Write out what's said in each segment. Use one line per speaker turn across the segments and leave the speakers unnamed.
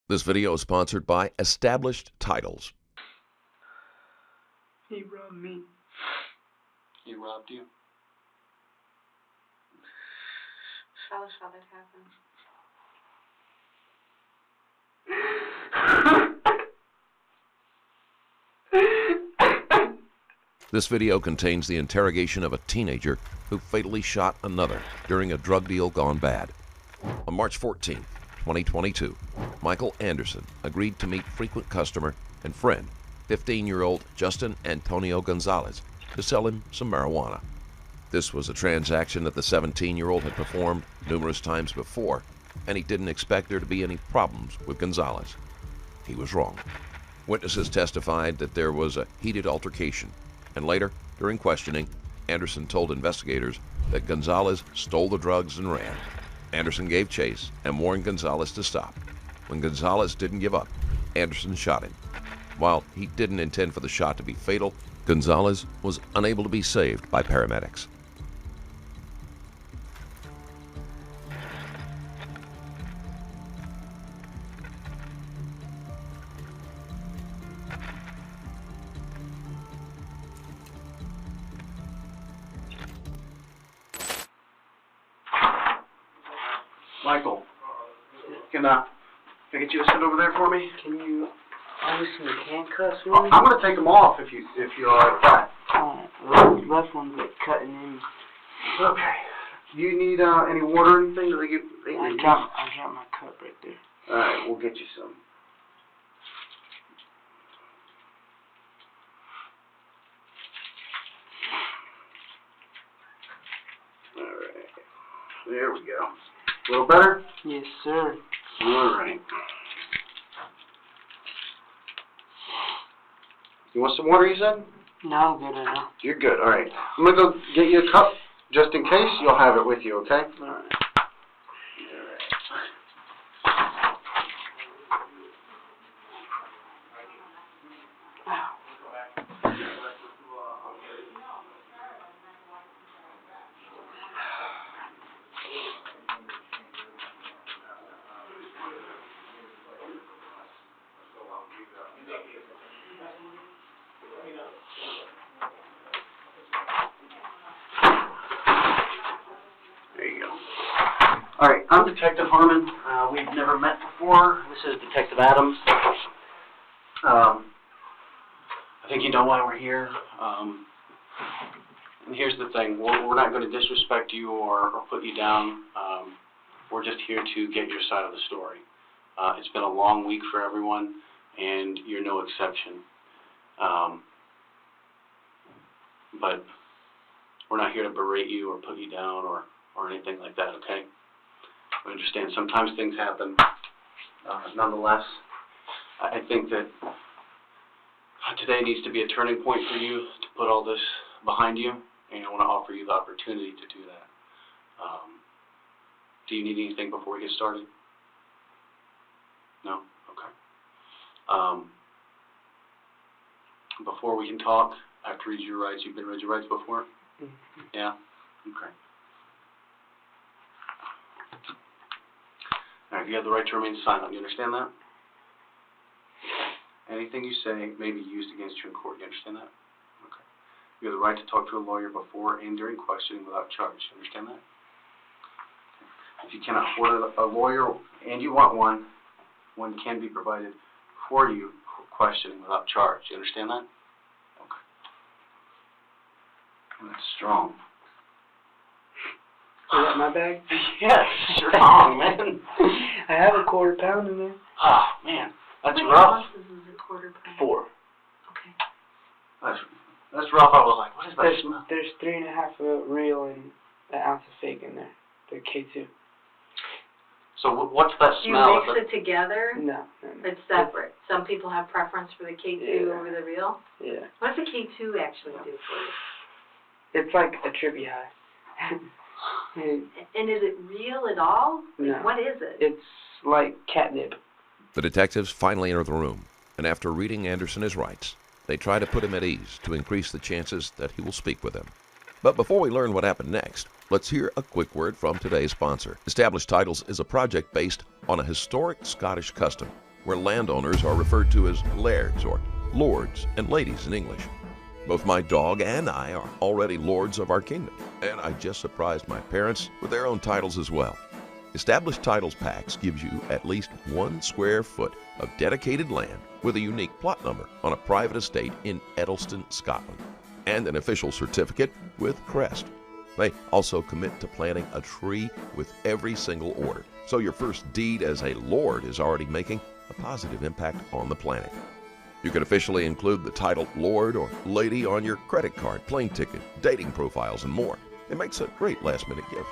This video is sponsored by Established Titles.
He robbed me.
He robbed you?
I wish that happened.
This video contains the interrogation of a teenager who fatally shot another during a drug deal gone bad. On March 14, 2022, Michael Anderson agreed to meet frequent customer and friend, 15-year-old Justin Antonio Gonzalez, to sell him some marijuana. This was a transaction that the 17-year-old had performed numerous times before, and he didn't expect there to be any problems with Gonzalez. He was wrong. Witnesses testified that there was a heated altercation, and later, during questioning, Anderson told investigators that Gonzalez stole the drugs and ran. Anderson gave chase and warned Gonzalez to stop. When Gonzalez didn't give up, Anderson shot him. While he didn't intend for the shot to be fatal, Gonzalez was unable to be saved by paramedics.
Michael, can I get you to sit over there for me?
Can you loosen the handcuffs for me?
I'm gonna take them off if you're alright with that.
Alright, left one's like cutting in.
Okay. Do you need any water or anything?
I dropped my cup right there.
Alright, we'll get you some. Alright. There we go. A little better?
Yes, sir.
Alright. You want some water, you said?
No, I'm good right now.
You're good, alright. I'm gonna go get you a cup, just in case. You'll have it with you, okay?
Alright.
There you go. Alright, I'm Detective Harmon. We've never met before. This is Detective Adams. I think you know why we're here. And here's the thing. We're not going to disrespect you or put you down. We're just here to get your side of the story. It's been a long week for everyone, and you're no exception. But we're not here to berate you or put you down or anything like that, okay? We understand sometimes things happen. Nonetheless, I think that today needs to be a turning point for you to put all this behind you, and I want to offer you the opportunity to do that. Do you need anything before we get started? No? Okay. Before we can talk, I have to read your rights. You've been read your rights before?
Mm-hmm.
Yeah? Okay. Alright, you have the right to remain silent. You understand that? Anything you say may be used against you in court. You understand that? Okay. You have the right to talk to a lawyer before and during questioning without charge. You understand that? If you cannot afford a lawyer and you want one, one can be provided for you for questioning without charge. You understand that? Okay. That's strong.
Is that my bag?
Yes, strong, man.
I have a quarter pound in there.
Oh, man. That's
How many
rough.
ounces is a quarter pound?
4.
Okay.
That's rough. I was like, what is that smell?
There's 3.5 of a real and an ounce of fake in there. The K2.
So what's that
Do you
smell?
mix it together?
No.
It's separate. Some people have preference for the K2
Yeah.
over the real.
Yeah.
What does the K2 actually do for you?
It's like a trippy high.
And is it real at all?
No.
What is it?
It's like catnip.
The detectives finally enter the room, and after reading Anderson his rights, they try to put him at ease to increase the chances that he will speak with them. But before we learn what happened next, let's hear a quick word from today's sponsor. Established Titles is a project based on a historic Scottish custom where landowners are referred to as lairds or lords and ladies in English. Both my dog and I are already lords of our kingdom, and I just surprised my parents with their own titles as well. Established Titles Packs gives you at least 1 square foot of dedicated land with a unique plot number on a private estate in Edelston, Scotland, and an official certificate with Crest. They also commit to planting a tree with every single order, so your first deed as a lord is already making a positive impact on the planet. You can officially include the title Lord or Lady on your credit card, plane ticket, dating profiles, and more. It makes a great last-minute gift.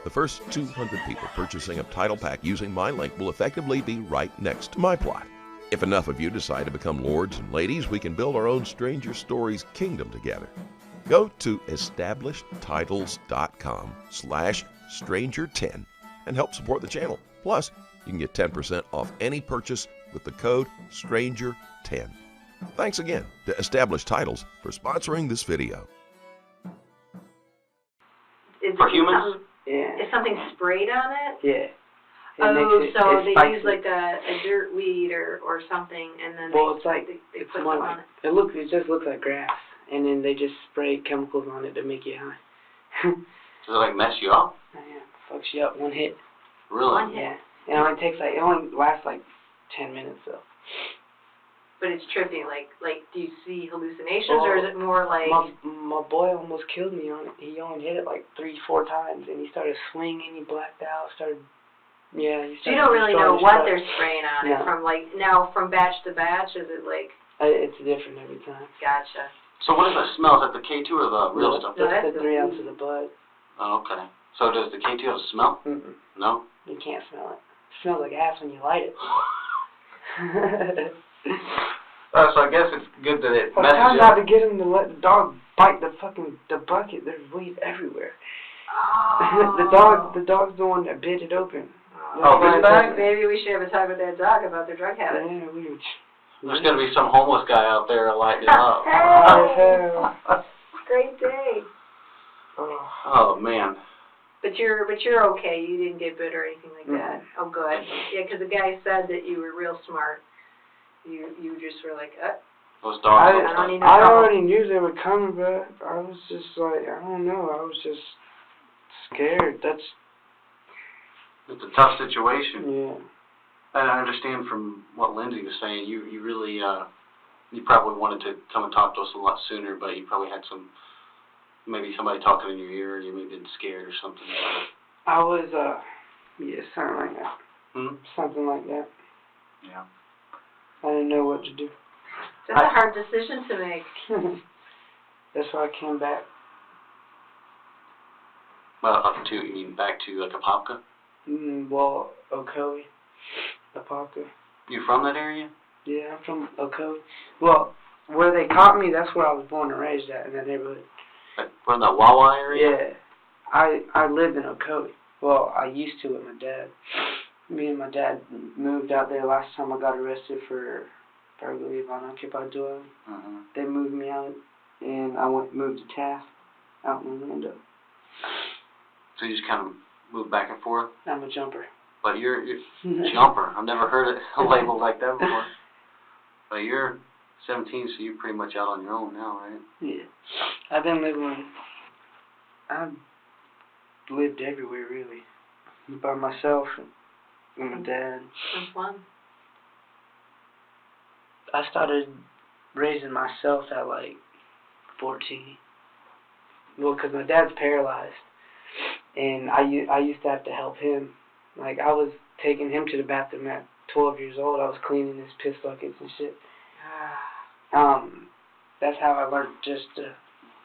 The first 200 people purchasing a title pack using my link will effectively be right next to my plot. If enough of you decide to become lords and ladies, we can build our own Stranger Stories kingdom together. Go to establishedtitles.com/stranger10 and help support the channel. Plus, you can get 10% off any purchase with the code STRANGER10. Thanks again to Established Titles for sponsoring this video.
For humans?
Yeah.
Is something sprayed on it?
Yeah.
Oh, so they
spikes
use like a dirt weed or something, and then
Well, it's like,
they
it's
put
more
them
like,
on it.
it just looks like grass, and then they just spray chemicals on it to make you high.
Does it like mess you up?
Yeah, fucks you up, one hit.
Really?
One hit.
Yeah. It only lasts like 10 minutes though.
But it's trippy. Like, do you see hallucinations, or is it more like?
My boy almost killed me on it. He only hit it like 3-4 times, and he started swinging. He blacked out.
So you
Started
don't really know
destroying
what
stuff.
they're spraying on it
No.
from, like, now from batch to batch. Is it like?
It's different every time.
Gotcha.
So what is the smell? Is that the K2 or the real stuff?
No,
That's
that's
the 3
the
ounces of bud.
Oh, okay. So does the K2 have a smell?
Mm-mm.
No?
You can't smell it. It smells like ass when you light it.
So I guess it's good that it
I'm
messes
trying
you
not
up.
to get him to let the dog bite the bucket. There's weed everywhere.
Oh.
the dog's the one that bit it open.
Oh, this bag?
Maybe we should have a talk with that dog about their drug habits.
Yeah, weird.
There's going to be some homeless guy out there lighting it up.
Hell.
Great day.
Oh, man.
But you're okay. You didn't get bit or anything like that. Oh, good. Yeah, because the guy said that you were real smart. You just were like,
Those dogs.
I already knew they were coming, but I was just like, I don't know. I was just scared.
It's a tough situation.
Yeah.
And I understand from what Lindsay was saying, you really, you probably wanted to come and talk to us a lot sooner, but you probably had maybe somebody talking in your ear, you may have been scared or something.
I was, something like that. Something like that.
Yeah.
I didn't know what to do.
that's a hard decision to make.
That's why I came back.
Well, you mean back to like Apopka?
Well, Ocoee, Apopka.
You from that area?
Yeah, I'm from Ocoee. Well, where they caught me, that's where I was born and raised at, in that neighborhood.
Like from that Wawa area?
Yeah. I lived in Ocoee. Well, I used to with my dad. Me and my dad moved out there last time I got arrested for burglary of unoccupied dwelling. They moved me out, and I moved to Taft, out in Orlando.
So you just kind of moved back and forth?
I'm a jumper.
But you're jumper. I've never heard it labeled like that before. But you're 17, so you're pretty much out on your own now, right?
Yeah. I've lived everywhere, really. By myself and my dad.
That's fun.
I started raising myself at like 14. Well, because my dad's paralyzed. And I used to have to help him. Like, I was taking him to the bathroom at 12 years old. I was cleaning his piss buckets and shit. That's how I learned just to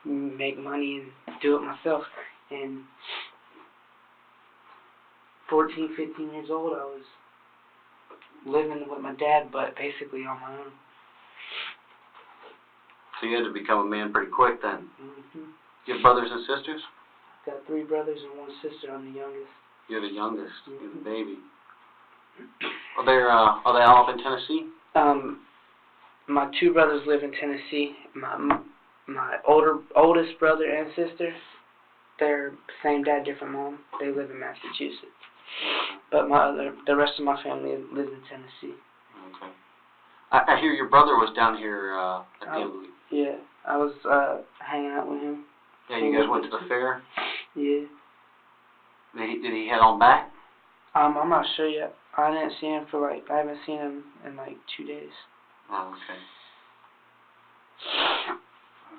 make money and do it myself. And 14, 15 years old, I was living with my dad, but basically on my own.
So you had to become a man pretty quick then. You have brothers and sisters?
Got 3 brothers and 1 sister. I'm the youngest.
You're the youngest. You're the baby. Are they all up in Tennessee?
My 2 brothers live in Tennessee. My oldest brother and sister, they're same dad, different mom. They live in Massachusetts. But the rest of my family lives in Tennessee.
Okay. I hear your brother was down here at the end of the week.
Yeah, I was hanging out with him.
Yeah, you guys went to the fair?
Yeah.
Did he head on back?
I'm not sure yet. I didn't see him for I haven't seen him in 2 days.
Oh, okay.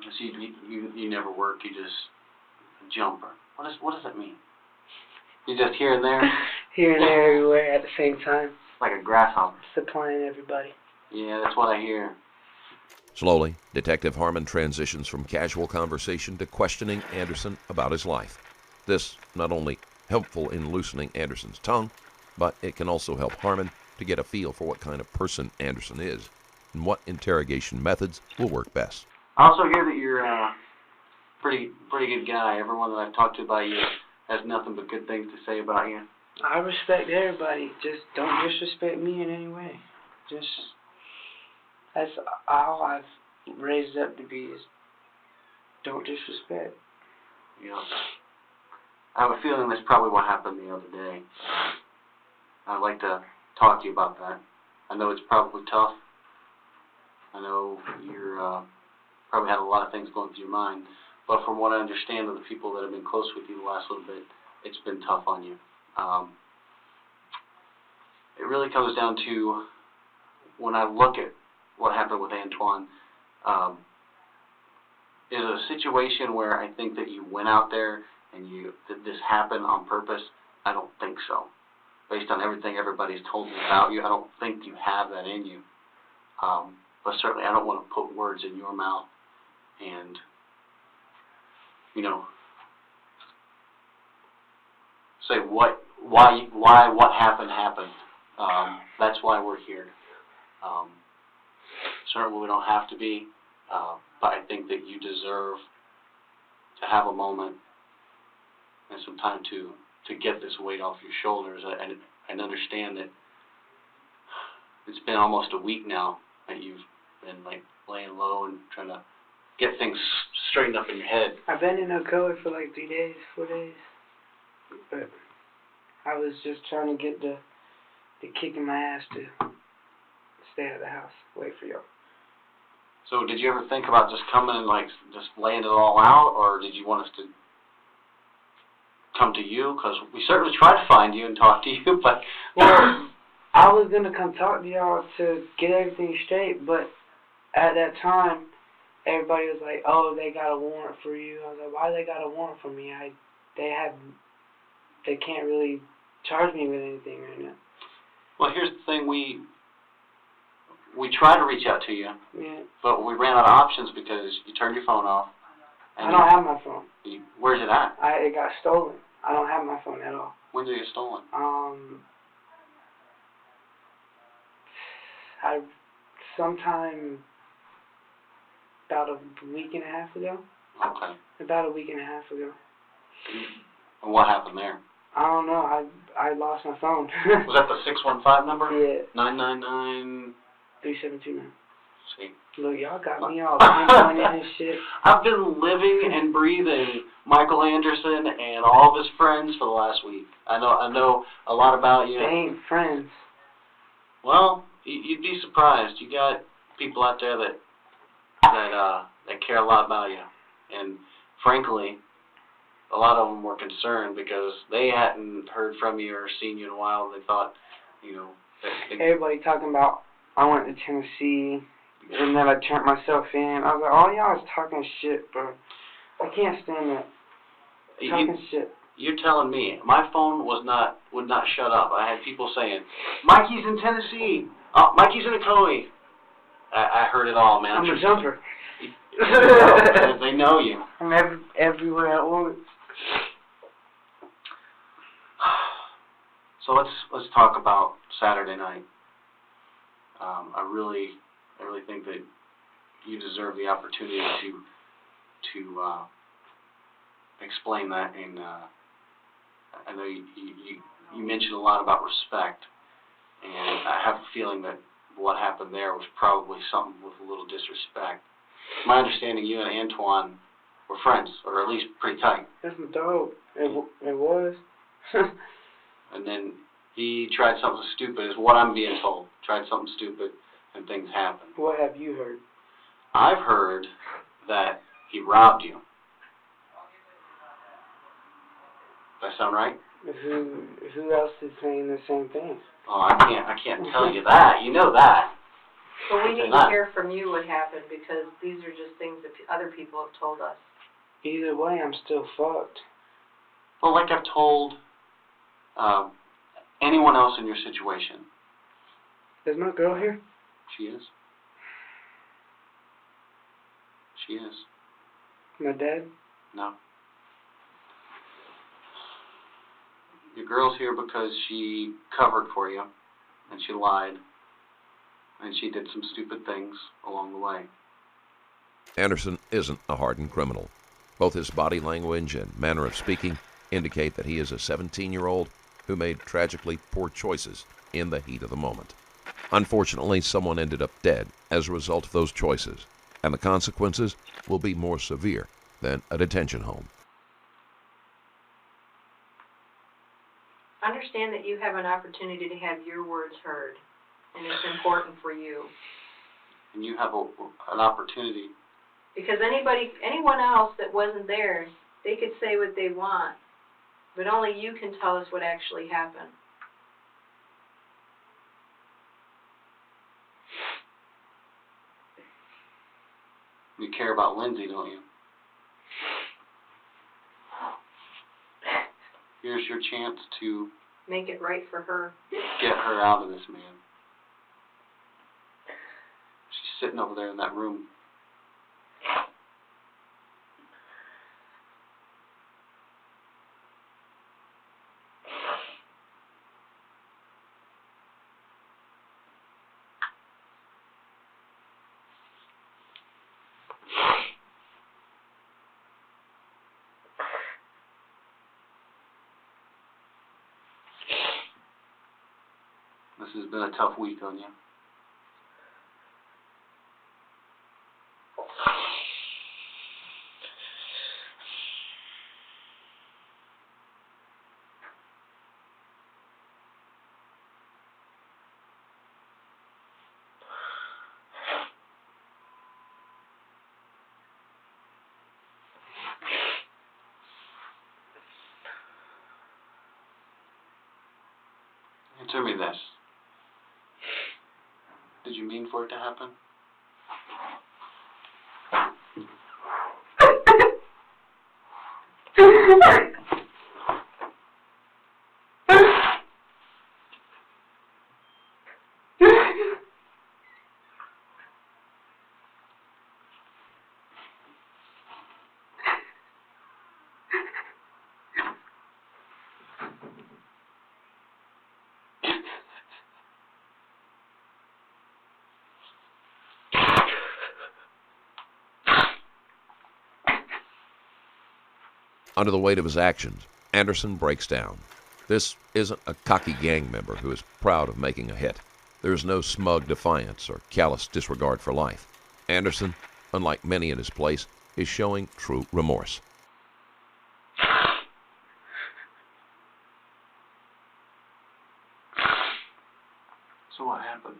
So you never work, you just jumper. What does that mean? You just here and there?
Here and there, everywhere at the same time.
Like a grasshopper.
Supplying everybody.
Yeah, that's what I hear.
Slowly, Detective Harmon transitions from casual conversation to questioning Anderson about his life. This not only helpful in loosening Anderson's tongue, but it can also help Harmon to get a feel for what kind of person Anderson is and what interrogation methods will work best.
I also hear that you're a pretty good guy. Everyone that I've talked to about you has nothing but good things to say about you.
I respect everybody. Just don't disrespect me in any way. That's all I've raised up to be is don't disrespect.
Yeah. I have a feeling that's probably what happened the other day. I'd like to talk to you about that. I know it's probably tough. I know you're probably had a lot of things going through your mind. But from what I understand of the people that have been close with you the last little bit, it's been tough on you. It really comes down to, when I look at what happened with Antoine, is it a situation where I think that you went out there and that this happened on purpose? I don't think so. Based on everything everybody's told me about you, I don't think you have that in you. But certainly I don't want to put words in your mouth and, say why what happened. That's why we're here. Certainly we don't have to be, but I think that you deserve to have a moment and some time to get this weight off your shoulders and understand that it's been almost a week now that you've been laying low and trying to get things straightened up in your head.
I've been in a code for 3 days, 4 days. But I was just trying to get the kick in my ass to stay out of the house, wait for y'all.
So did you ever think about just coming and just laying it all out, or did you want us to come to you? Because we certainly tried to find you and talk to you, but...
Well, I was going to come talk to y'all to get everything straight, but at that time, everybody was like, oh, they got a warrant for you. I was like, why they got a warrant for me? They can't really charge me with anything right now.
Well, here's the thing. We tried to reach out to you,
yeah,
but we ran out of options because you turned your phone off.
I don't have my phone.
Where's it at?
It got stolen. I don't have my phone at all.
When did it get stolen?
Sometime about a week and a half ago.
Okay.
About a week and a half ago.
And what happened there?
I don't know. I lost my phone.
Was that the 615 number?
Yeah.
999...
3729.
See.
Look, y'all got me all pinpointed and shit.
I've been living and breathing Michael Anderson and all of his friends for the last week. I know a lot about you.
They ain't friends.
Well, you'd be surprised. You got people out there that care a lot about you, and frankly, a lot of them were concerned because they hadn't heard from you or seen you in a while. They thought,
everybody talking about I went to Tennessee and then I turned myself in. I was like, all y'all is talking shit, bro. I can't stand that. Talking shit.
You're telling me my phone would not shut up. I had people saying, Mikey's in Tennessee. Oh, Mikey's in Ocoee. I heard it all, man.
I'm a jumper.
They know you.
I'm everywhere at once.
So let's talk about Saturday night. I really think that you deserve the opportunity to explain that. And I know you mentioned a lot about respect, and I have a feeling that what happened there was probably something with a little disrespect. My understanding, you and Antoine were friends, or at least pretty tight.
That's my dog. It was.
And then he tried something stupid, is what I'm being told. Tried something stupid, and things happen.
What have you heard?
I've heard that he robbed you. Does that sound right?
Who else is saying the same thing?
Oh, I can't tell you that. You know that.
But we need to hear from you what happened, because these are just things that other people have told us.
Either way, I'm still fucked.
Well, like I've told anyone else in your situation.
Is my girl here?
She is. She is.
My dad?
No. Your girl's here because she covered for you, and she lied, and she did some stupid things along the way.
Anderson isn't a hardened criminal. Both his body language and manner of speaking indicate that he is a 17-year-old who made tragically poor choices in the heat of the moment. Unfortunately, someone ended up dead as a result of those choices, and the consequences will be more severe than a detention home.
Understand that you have an opportunity to have your words heard, and it's important for you.
And you have an opportunity.
Because anyone else that wasn't there, they could say what they want, but only you can tell us what actually happened.
You care about Lindsay, don't you? Here's your chance to
make it right for her.
Get her out of this, man. She's sitting over there in that room. This has been a tough week on you. Answer me this. Did you mean for it to happen?
Under the weight of his actions, Anderson breaks down. This isn't a cocky gang member who is proud of making a hit. There is no smug defiance or callous disregard for life. Anderson, unlike many in his place, is showing true remorse.
So what happened?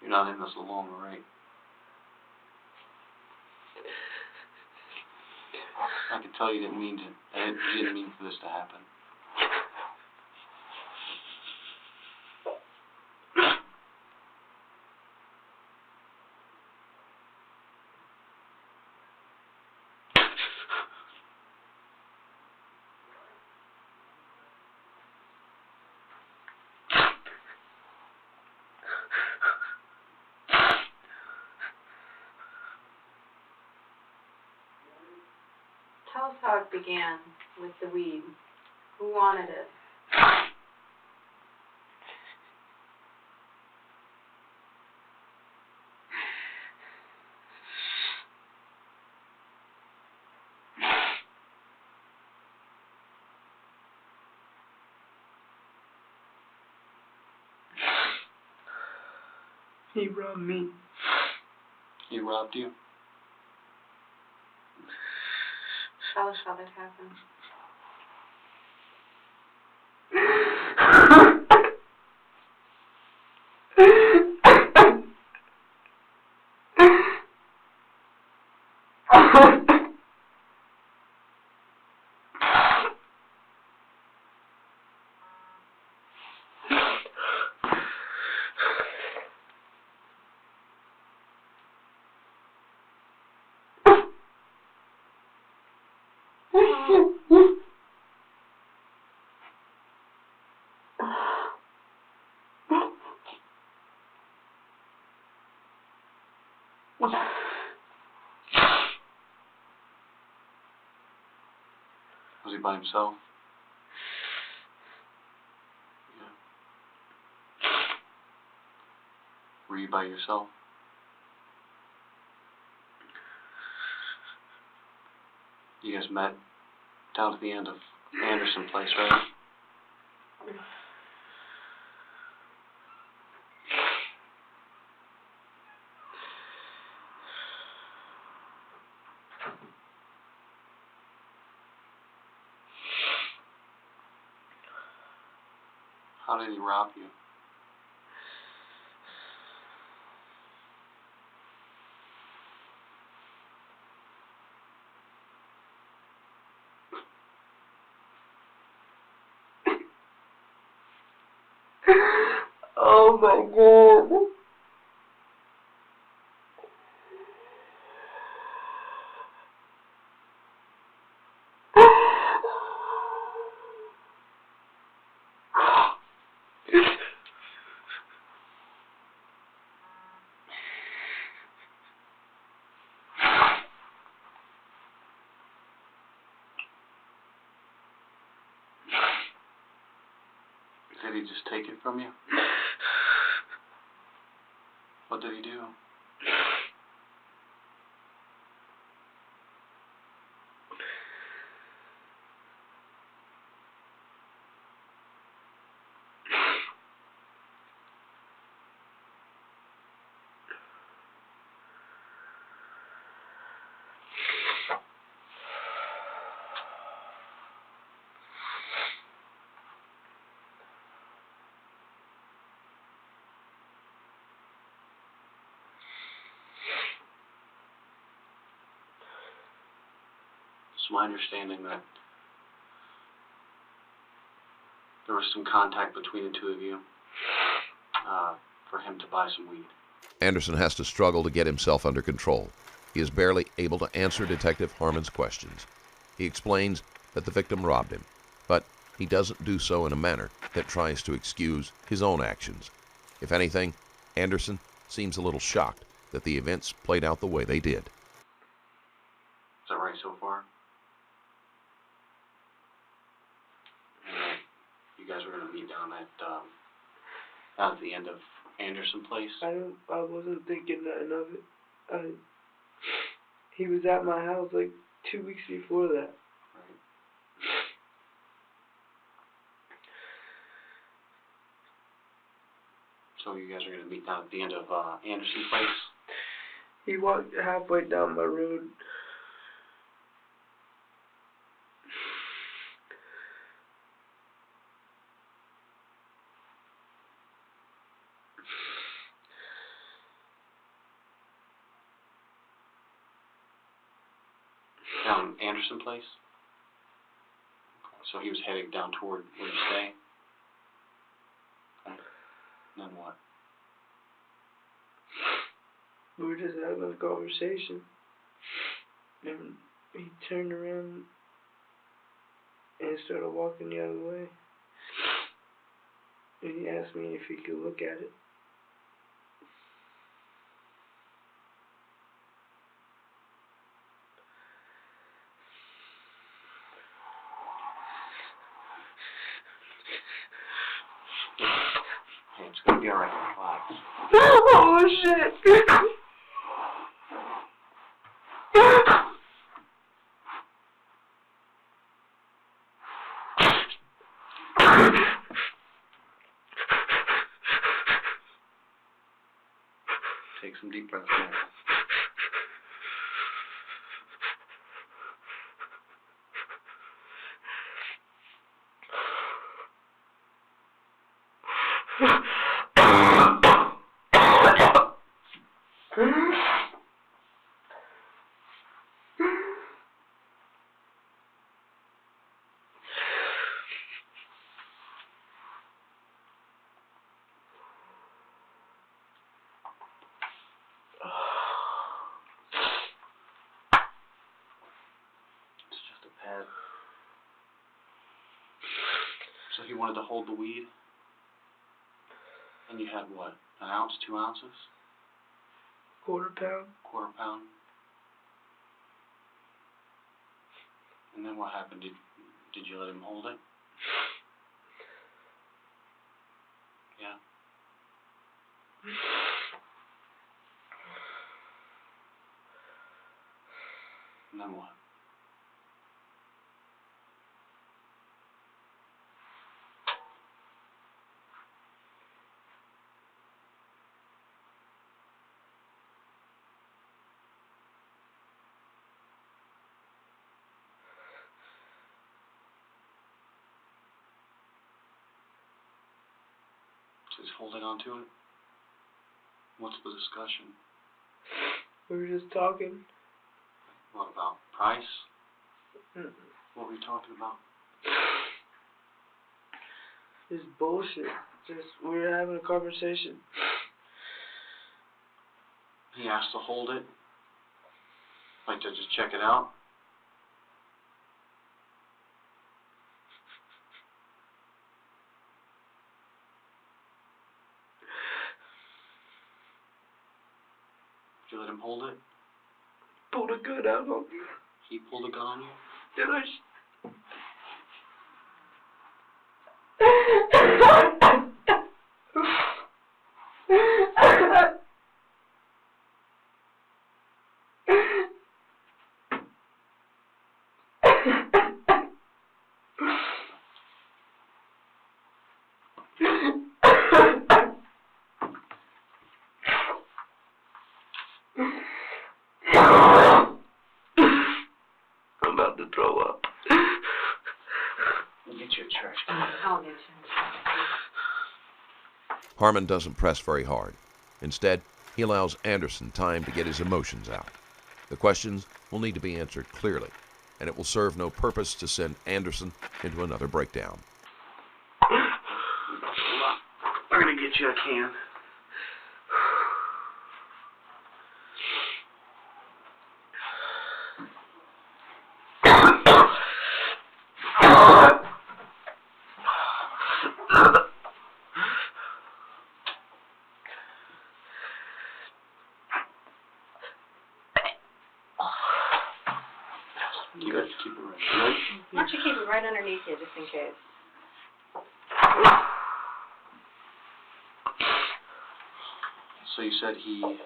You're not in this alone, right? I could tell you didn't mean for this to happen.
Tell us how it began with the weed. Who wanted it?
He robbed me.
He robbed you?
Tell us how that happened.
Was he by himself? Yeah. Were you by yourself? You guys met down at the end of Anderson Place, right? How did he rob you?
Oh my God.
Did he just take it from you? What did he do? It's my understanding that there was some contact between the two of you for him to buy some weed.
Anderson has to struggle to get himself under control. He is barely able to answer Detective Harmon's questions. He explains that the victim robbed him, but he doesn't do so in a manner that tries to excuse his own actions. If anything, Anderson seems a little shocked that the events played out the way they did.
Is that right so far? You guys were going to meet down at the end of Anderson Place?
I wasn't thinking nothing of it. He was at my house like 2 weeks before that.
Right. So you guys are going to meet down at the end of Anderson Place?
He walked halfway down my road.
Down Anderson Place? So he was heading down toward where you stay? Okay. And then what?
We were just having a conversation. And he turned around and started walking the other way. And he asked me if he could look at it.
Hey, it's gonna be alright. Relax.
Oh shit!
Take some deep breaths now. It's just a pad. So he wanted to hold the weed? And you had what? An ounce, 2 ounces?
Quarter pound.
Quarter pound? And then what happened? Did you let him hold it? Yeah. And then what? Just holding on to it? What's the discussion?
We were just talking.
What about price?
Mm-mm.
What were you talking about?
It's bullshit. Just, we were having a conversation.
He asked to hold it? Like to just check it out? Did you let him hold it?
Pulled a gun out on me.
He pulled a gun on you?
Then I I'm about to throw up.
We'll get you a trash can.
I'll get you.
Harmon doesn't press very hard. Instead, he allows Anderson time to get his emotions out. The questions will need to be answered clearly, and it will serve no purpose to send Anderson into another breakdown.
We're gonna get you a can. You got to keep it right. Right?
Why don't you keep it right underneath you, just in case?
So you said he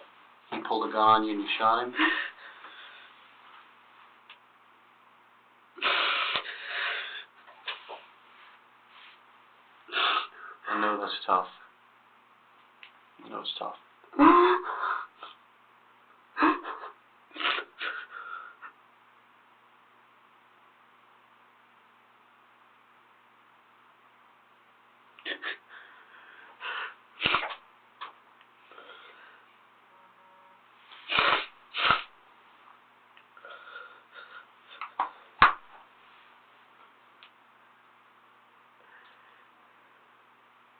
pulled a gun on you and you shot him? I know that's tough. I know it's tough.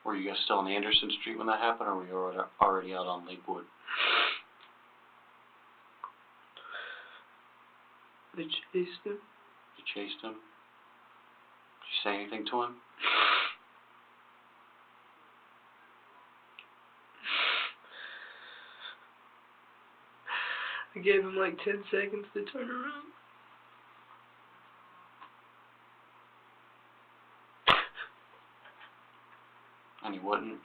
Were you guys still on Anderson Street when that happened, or were you already out on Lakewood?
I chased him.
You chased him? Did you say anything to him?
I gave him like 10 seconds to turn around.
And he wouldn't?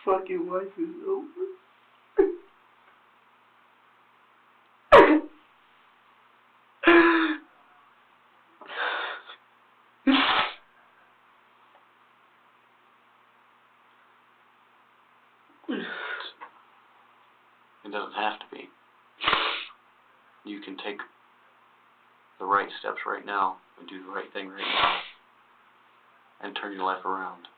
Fucking life is over.
It doesn't have to be. You can take the right steps right now and do the right thing right now and turn your life around.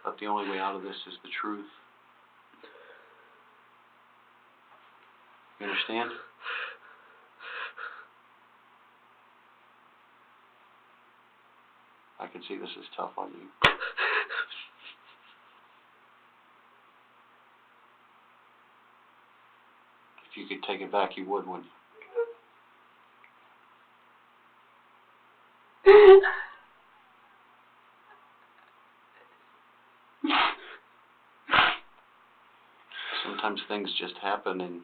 But the only way out of this is the truth. You understand? I can see this is tough on you. If you could take it back, you would, wouldn't you? Sometimes things just happen, and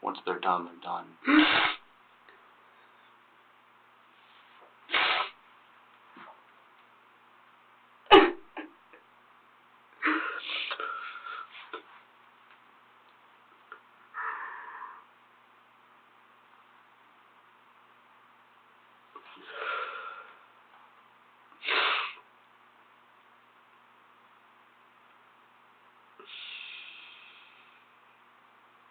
once they're done, they're done.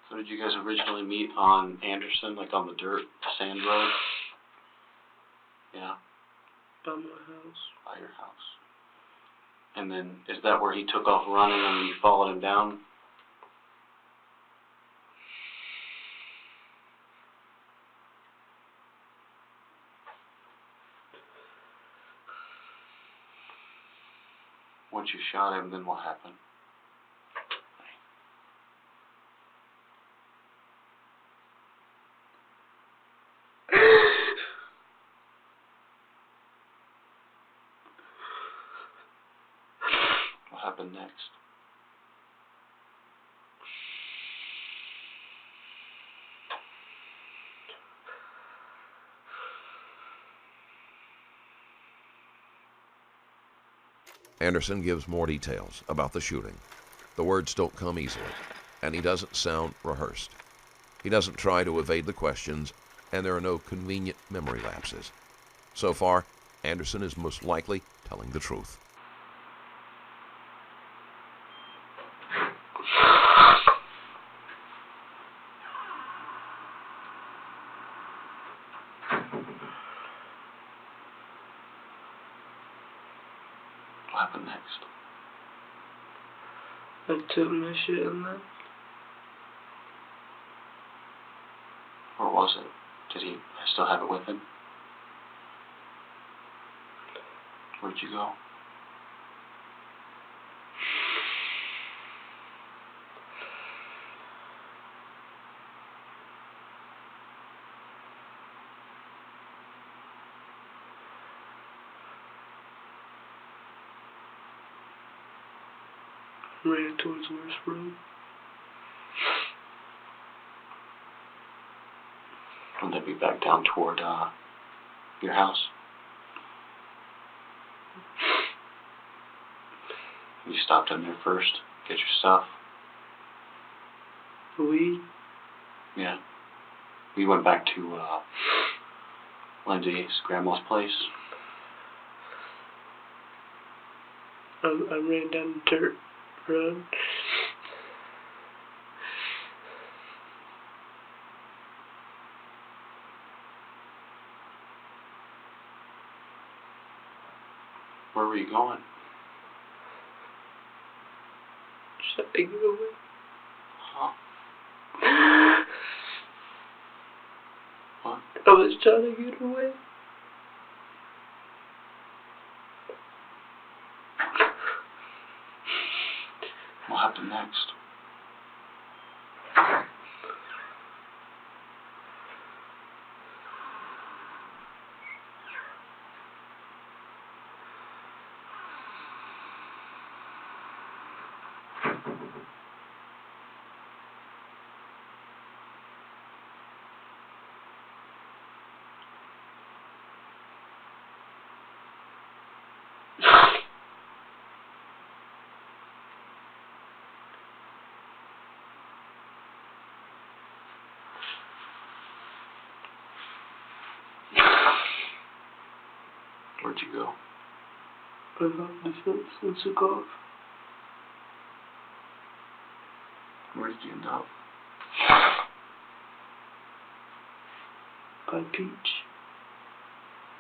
So did you guys originally meet on Anderson, like on the dirt, the sand road? Yeah.
By my house.
By your house. And then, is that where he took off running and you followed him down? Once you shot him, then what happened? What happened next?
Anderson gives more details about the shooting. The words don't come easily, and he doesn't sound rehearsed. He doesn't try to evade the questions, and there are no convenient memory lapses. So far, Anderson is most likely telling the truth.
What happened next?
I took my shit and left.
Or was it? Did he still have it with him? Where'd you go?
Ran towards West Road.
Would that be back down toward your house? You stopped in there first, get your stuff.
The weed?
Yeah. We went back to Lindsay's grandma's place.
I ran down the dirt. run.
Where were you going?
Trying to get away.
Huh? What?
I was trying to get away.
What happened next? Where'd you go?
I hopped the fence and took off.
Where did you end up?
By Peach.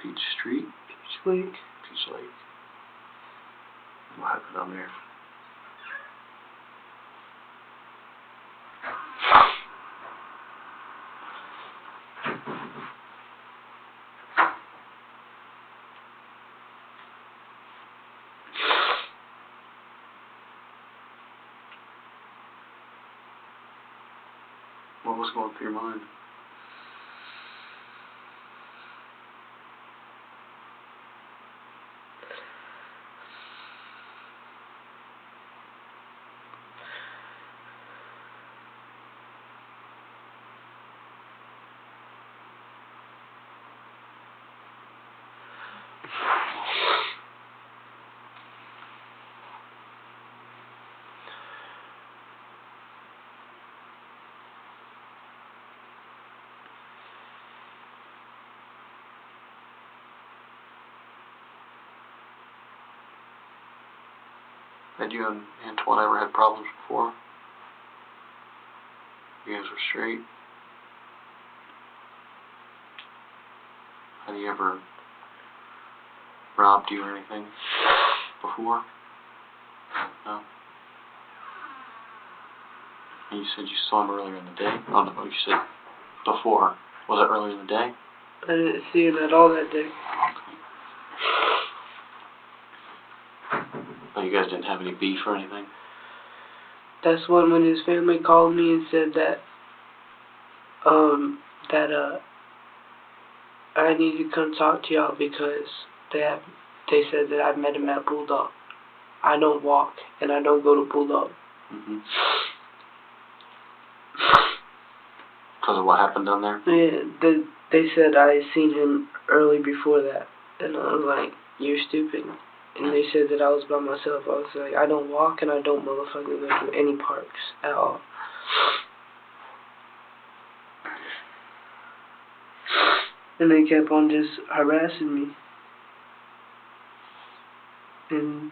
Peach Street?
Peach Lake.
Peach Lake. What happened down there? What was going through your mind? Had you and Antoine ever had problems before? You guys were straight? Had he ever robbed you or anything before? No? And you said you saw him earlier in the day? Oh no, you said before. Was it earlier in the day?
I didn't see him at all that day.
Oh, you guys didn't have any beef or anything?
That's when his family called me and said that I need to come talk to y'all because they said that I met him at Bulldog. I don't walk and I don't go to Bulldog.
Mm-hmm. Because of what happened down there?
Yeah, they said I seen him early before that, and I was like, "You're stupid." And they said that I was by myself. I was like, I don't walk and I don't motherfucking go to any parks at all. And they kept on just harassing me. And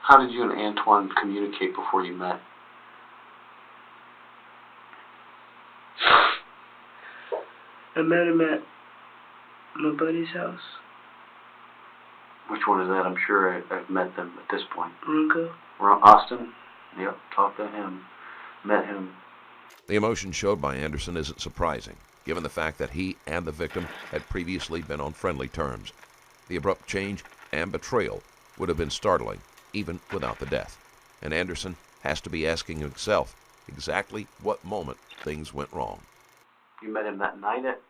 How did you and Antoine communicate before you met?
I met him at my buddy's house.
Which one is that? I'm sure I've met them at this point.
Runco.
Austin? Yep, talked to him. Met him.
The emotion showed by Anderson isn't surprising, given the fact that he and the victim had previously been on friendly terms. The abrupt change and betrayal would have been startling, even without the death. And Anderson has to be asking himself exactly what moment things went wrong.
You met him that night at...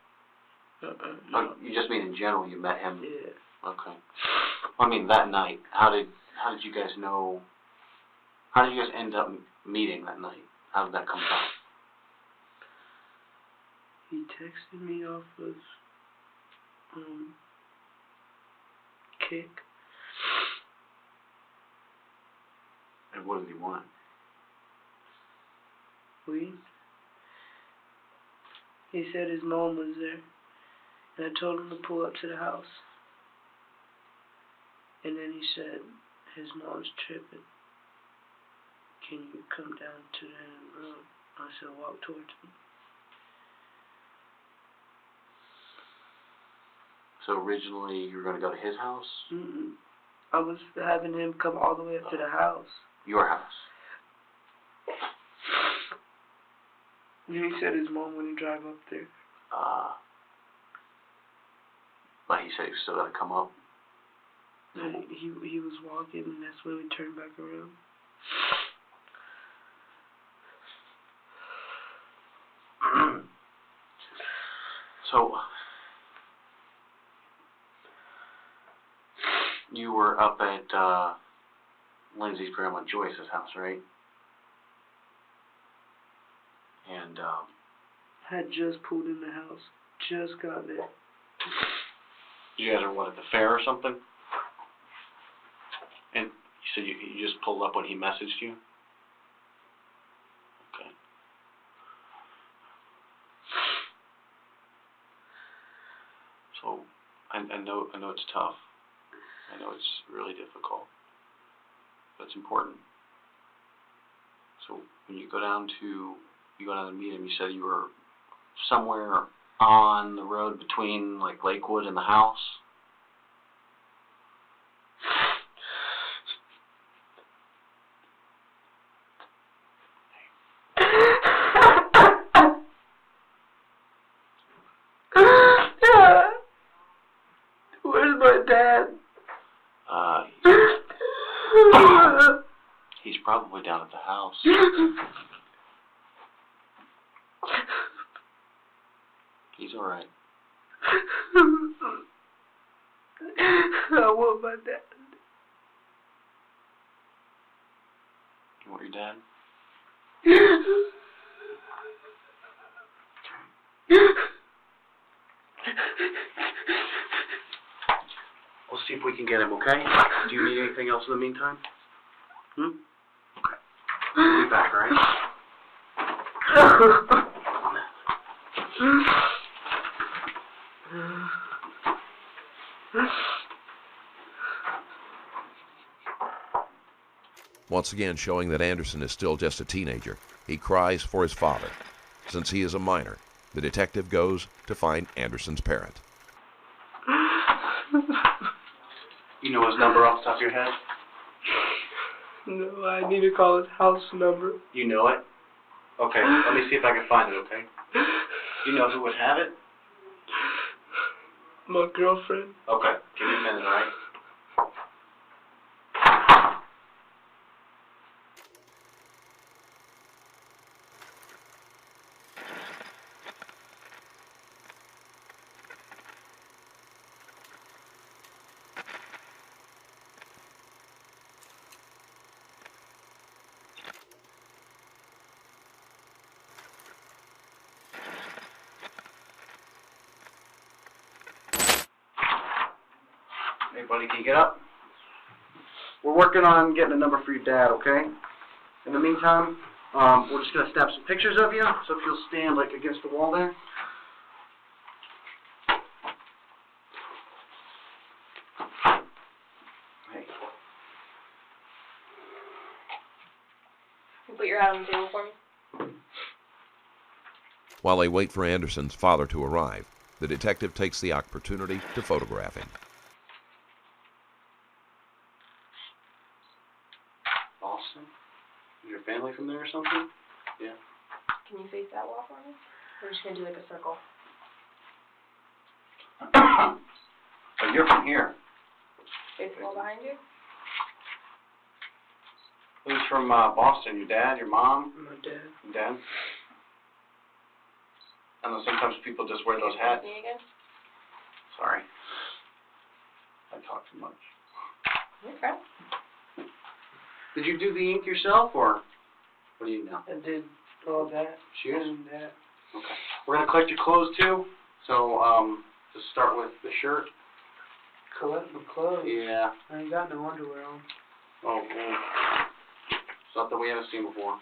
No.
Oh, you just mean in general you met him?
Yeah.
Okay. I mean, that night, how did you guys know... How did you guys end up meeting that night? How did that come about?
He texted me off of Kick.
And what does he want?
Weed. He said his mom was there, and I told him to pull up to the house. And then he said, his mom's tripping. Can you come down to the room? I said, walk towards me.
So originally you were going to go to his house?
Mm-mm. I was having him come all the way up to the house.
Your house?
And he said his mom wouldn't drive up there.
But he said he was still going to come up?
And he was walking, and that's when we turned back around.
So, you were up at Lindsay's grandma Joyce's house, right? And
Had just pulled in the house. Just got there.
you guys are what, at the fair or something? And you said you just pulled up when he messaged you? Okay. So I know it's tough. I know it's really difficult. But it's important. So when you go down to meet him, you said you were somewhere on the road between like Lakewood and the house?
Where's my dad?
He's probably down at the house. He's alright.
I want my dad.
You want your dad? We'll see if we can get him, okay? Do you need anything else in the meantime? Okay. We'll be back, alright?
Once again showing that Anderson is still just a teenager, he cries for his father. Since he is a minor, the detective goes to find Anderson's parent.
You know his number off the top of your head?
No, I need to call his house number.
You know it? Okay, let me see if I can find it, okay? Do you know who would have it?
My girlfriend.
Okay, give me a minute, alright? Hey, buddy, can you get up? We're working on getting a number for your dad, okay? In the meantime, we're just going to snap some pictures of you, so if you'll stand, like, against the wall there. Hey.
You put your hat on the table for me?
While they wait for Anderson's father to arrive, the detective takes the opportunity to photograph him.
Boston? Is your family from there or something? Yeah.
Can you face that wall for me? We're just going to do like a circle.
Oh, you're from here.
Face the wall behind you?
Who's from Boston? Your dad, your mom?
My dad.
Your dad? I know sometimes people just wear those hats.
Me again?
Sorry. I talk too much.
Okay.
Did you do the ink yourself, or what do you know?
I did all that.
Shoes?
And that.
Okay. We're going to collect your clothes, too. So, just start with the shirt.
Collect my clothes.
Yeah.
I ain't got no underwear on.
Oh, well. Something we haven't seen before.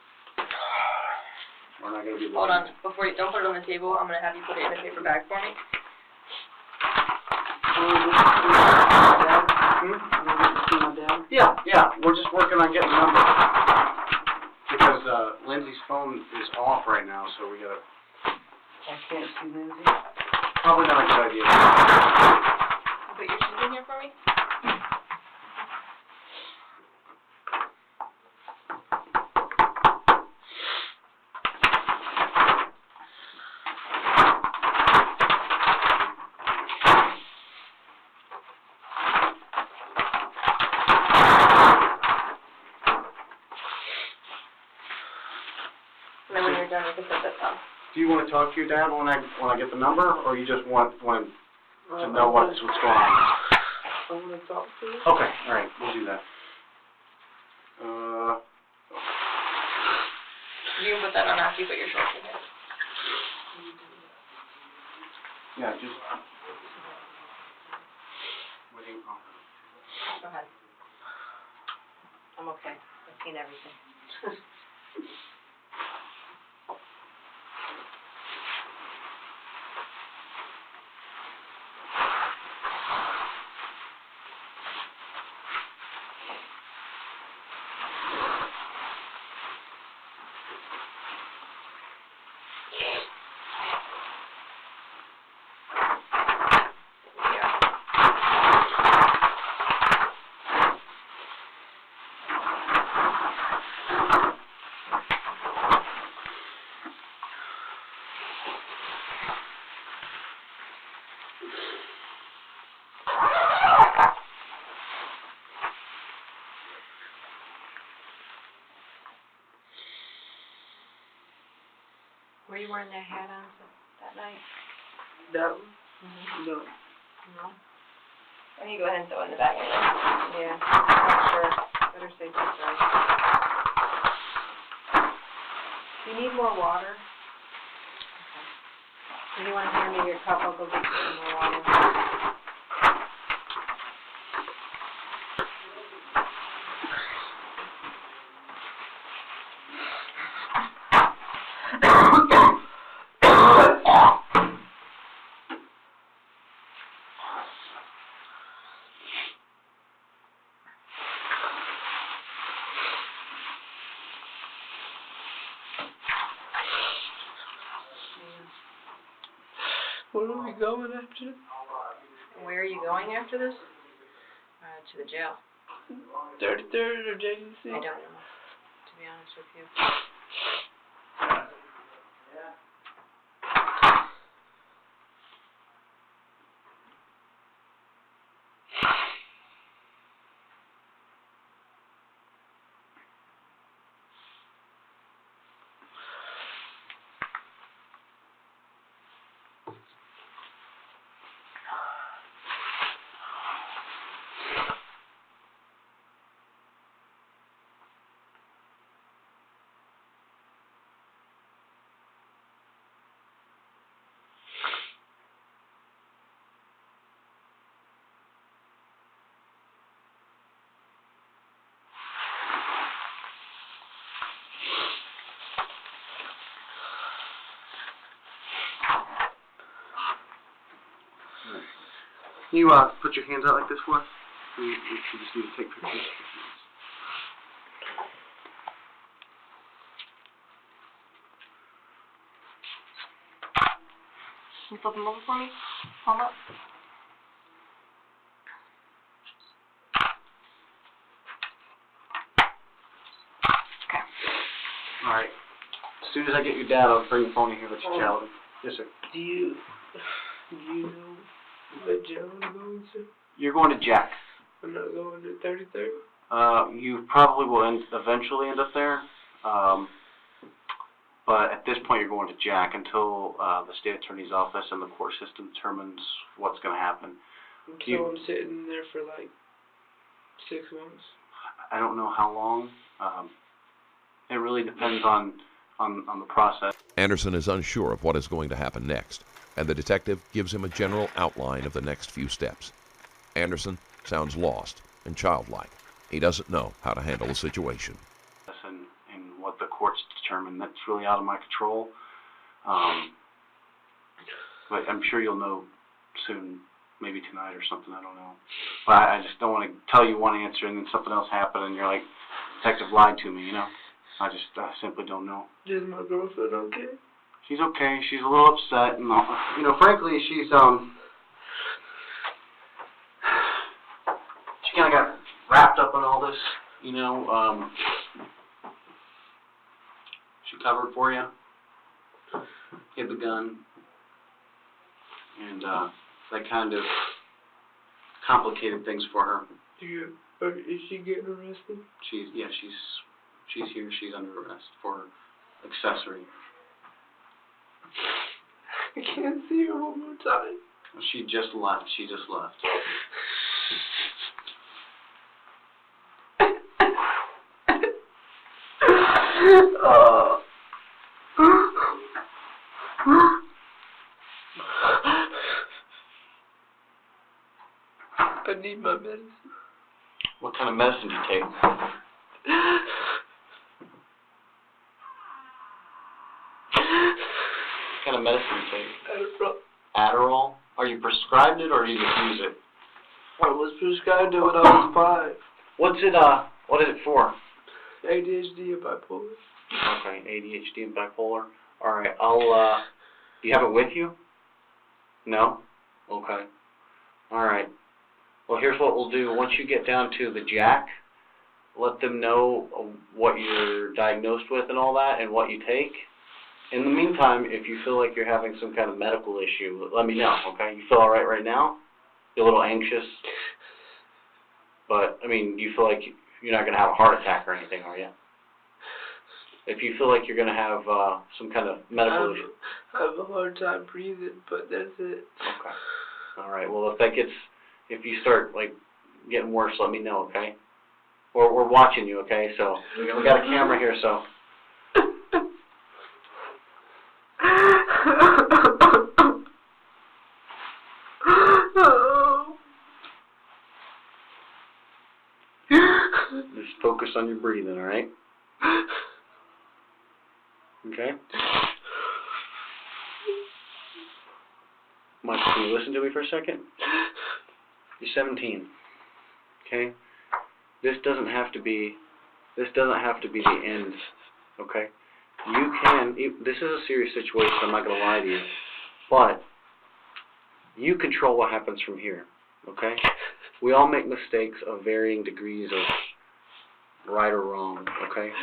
We're not gonna be
Hold
blind.
on, before you, don't put it on the table, I'm gonna have you put it in a paper bag for me.
Yeah, we're just working on getting numbers. Because, Lindsay's phone is off right now, so we gotta,
I can't see Lindsay.
probably not a good idea.
Put your shoes in here for me. And then when you're done, we can put this on.
Do you wanna talk to your dad when I get the number, or you just want to know what's going on?
I want to talk to you.
Okay, alright, we'll do that.
You can put that on after you put your shorts in here.
Yeah, just. Waiting.
Go ahead. I'm okay. I've seen everything. Were you wearing that hat on that night?
That one?
Mm-hmm.
No.
No?
Why don't you go ahead and throw it in the bag anyway?
Yeah, not sure. Better safe than sorry. Do you need more water? Okay. If you want to hand me your cup, I'll go get you some more water.
Where are we going after this?
Where are you going after this? To the jail.
33rd or JDC?
I don't know, to be honest with you.
Can you put your hands out like this for us? We just need to take pictures.
Can you flip them over for me? Palm up. Okay.
Alright. As soon as I get your dad, I'll bring the phone in here, let you chat with him. Yes, sir.
Do you know what jail I'm going to?
You're going to Jack.
I'm not going to 33rd?
You probably will eventually end up there. But at this point, you're going to Jack until the state attorney's office and the court system determines what's going to happen.
So I'm sitting there for like 6 months?
I don't know how long. It really depends on the process.
Anderson is unsure of what is going to happen next, and the detective gives him a general outline of the next few steps. Anderson sounds lost and childlike. He doesn't know how to handle the situation.
And determine. That's really out of my control. But I'm sure you'll know soon, maybe tonight or something, I don't know. But I just don't want to tell you one answer and then something else happen and you're like, detective lied to me, you know? I simply don't know.
Is my girlfriend okay?
She's okay. She's a little upset, and you know, frankly, she kind of got wrapped up in all this, you know. She covered for you, hid the gun, and that kind of complicated things for her.
Is she getting arrested?
She's here. She's under arrest for accessory.
I can't see her one more time.
She just left.
I need my medicine.
What kind of medicine do you take? What kind of medicine do you take? Adderall. Are you prescribed it or do you just use it?
I was prescribed it when I was 5.
What is it for?
ADHD and bipolar.
Okay, ADHD and bipolar. Alright, do you have it with you? No? Okay. Alright. Well, here's what we'll do. Once you get down to the jack, let them know what you're diagnosed with and all that and what you take. In the meantime, if you feel like you're having some kind of medical issue, let me know, okay? You feel all right now? You're a little anxious? But, I mean, do you feel like you're not going to have a heart attack or anything, are you? If you feel like you're going to have some kind of medical issue.
I have a hard time breathing, but that's it.
Okay. All right. Well, if you start, like, getting worse, let me know, okay? We're watching you, okay? So, we got a camera here, so. Just focus on your breathing, all right? Okay? Michael, can you listen to me for a second? You're 17. Okay? This doesn't have to be the end. Okay? This is a serious situation, I'm not going to lie to you. But you control what happens from here. Okay? We all make mistakes of varying degrees of right or wrong. Okay?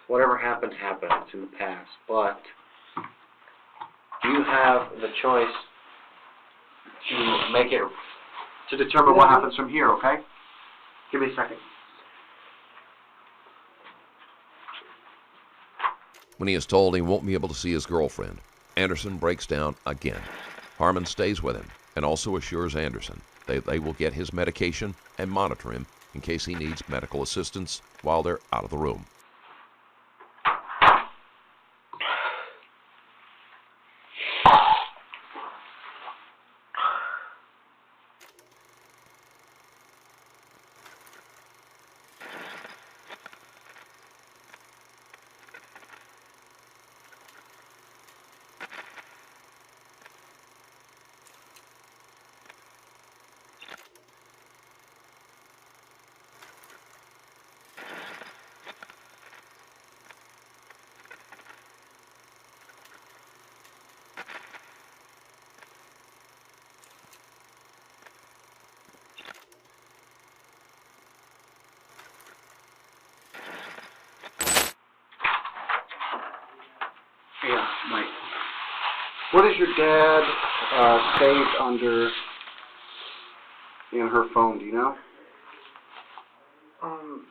Whatever happened, happened. It's in the past. But you have the choice to determine what happens from here, okay? Give me a second.
When he is told he won't be able to see his girlfriend, Anderson breaks down again. Harmon stays with him and also assures Anderson they will get his medication and monitor him in case he needs medical assistance while they're out of the room.
Yeah, Mike. What is your dad saved under in her phone? Do you know?
I'm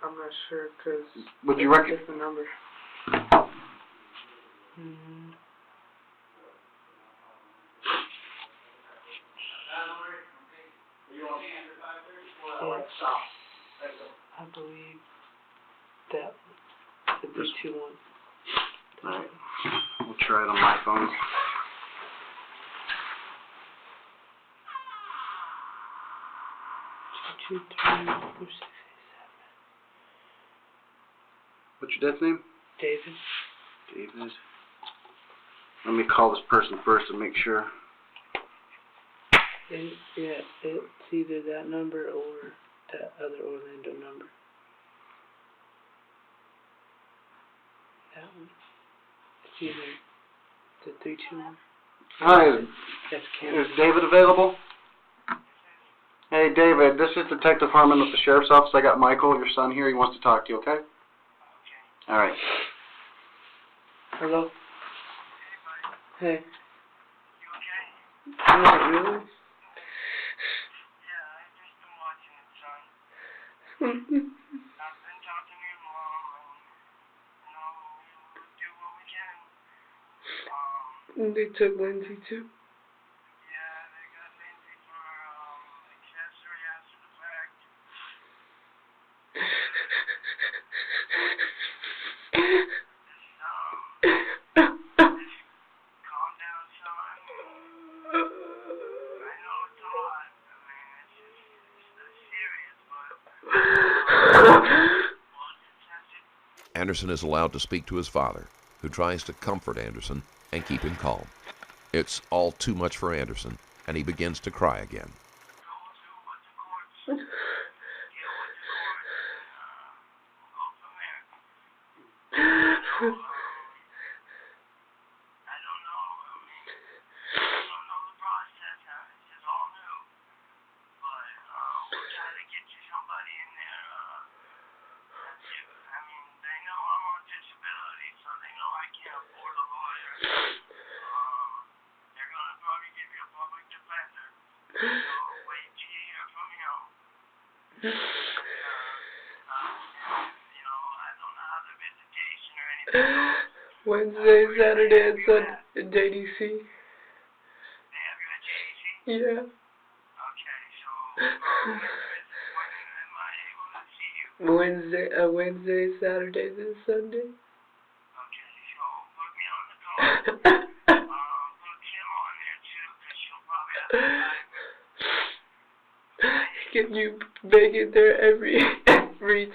not sure because.
Would you recognize
the number? I believe that would be 2-1.
Alright. We'll try it on my phone. What's your dad's name?
David.
David. Let me call this person first and make sure.
Yeah, it's either that number or that other Orlando number. That one. It's either the 321.
Hi,
That's
is David available? Hey, David, this is Detective Harmon with the Sheriff's Office. I got Michael, your son, here. He wants to talk to you, okay? Okay. All right.
Hello? Hey.
You okay?
Not really.
Yeah, I've just been watching it, son. I've
Mm.
been talking to your mom, and we'll do what we can.
They took Lindsay too.
Yeah, they got Lindsay for accessory after the fact. Calm down, son. I know it's a lot. I mean, it's not serious, but
Anderson is allowed to speak to his father, who tries to comfort Anderson and keep him calm. It's all too much for Anderson, and he begins to cry again.
go through what the courts deal with the courts, and we'll go from there. I don't know. I mean, I don't know the process. This is all new. But we'll try to get you somebody in there. I mean, they know I'm on disability, so they know I can't afford a lawyer. They're going to probably give you a public defender. So wait till you hear from him. I don't know how the visitation or anything goes.
Wednesday, Saturday, and Sunday at JDC.
They have you at JDC?
Yeah.
Okay, so when am I able to see you?
Wednesday, Saturday, then Sunday.
Okay, so put me on the call. Put Kim on there too, because she'll probably have the time.
Can you make it there every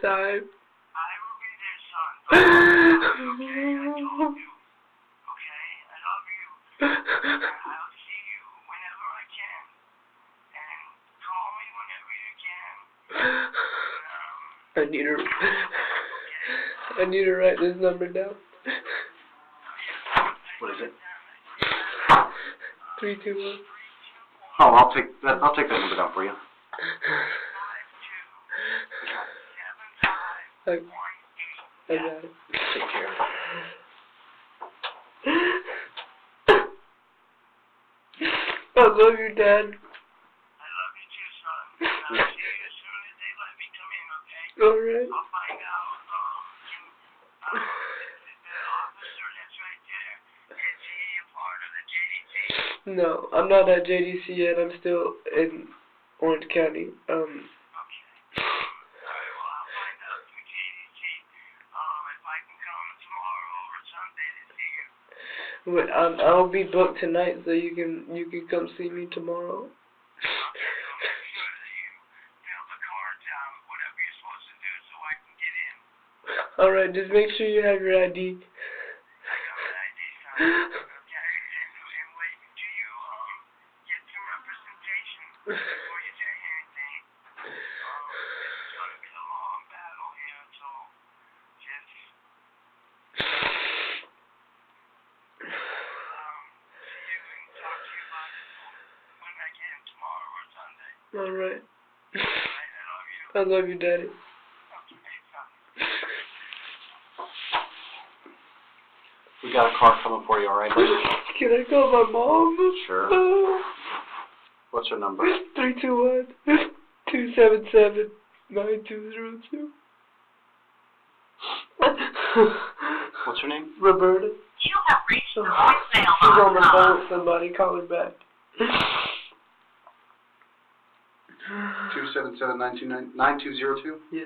time?
I will be there, son. Don't worry about it, okay? I told you. Okay? I love you. I'll see you whenever I can. And call me whenever you can.
I need to write this number down.
What is it?
321.
Oh, I'll take that number down for you.
I got it.
Take care.
I love you, Dad.
I love you too, son. I'll see you as soon as they let me come in, okay?
Alright.
I'll find out. The officer that's right there, is he a part of the JDC?
No, I'm not at JDC yet. I'm still in Orange County.
Okay. Alright, well, I'll find out through JDC. If I can come tomorrow or Sunday to see you.
Wait, I'll be booked tonight, so you can come see me tomorrow.
Okay, I'll make sure that you fill the cards out, whatever you're supposed to do, so I can get in.
Alright, just make sure you have your ID.
I got an ID, son. Okay, and wait until you get some representation before you say anything. This is going to be a long battle here, so just see you and talk to you about it when I can tomorrow or Sunday.
Alright.
Alright, I love you.
I love you, Daddy.
Okay, son.
We got a car coming for you, all right, buddy?
Can I call my mom?
Sure. What's her number?
321-277-9202.
What's her name?
Roberta.
You have reached the voicemail
She's on the
box.
phone with somebody. Call her back.
277-9202?
Yeah.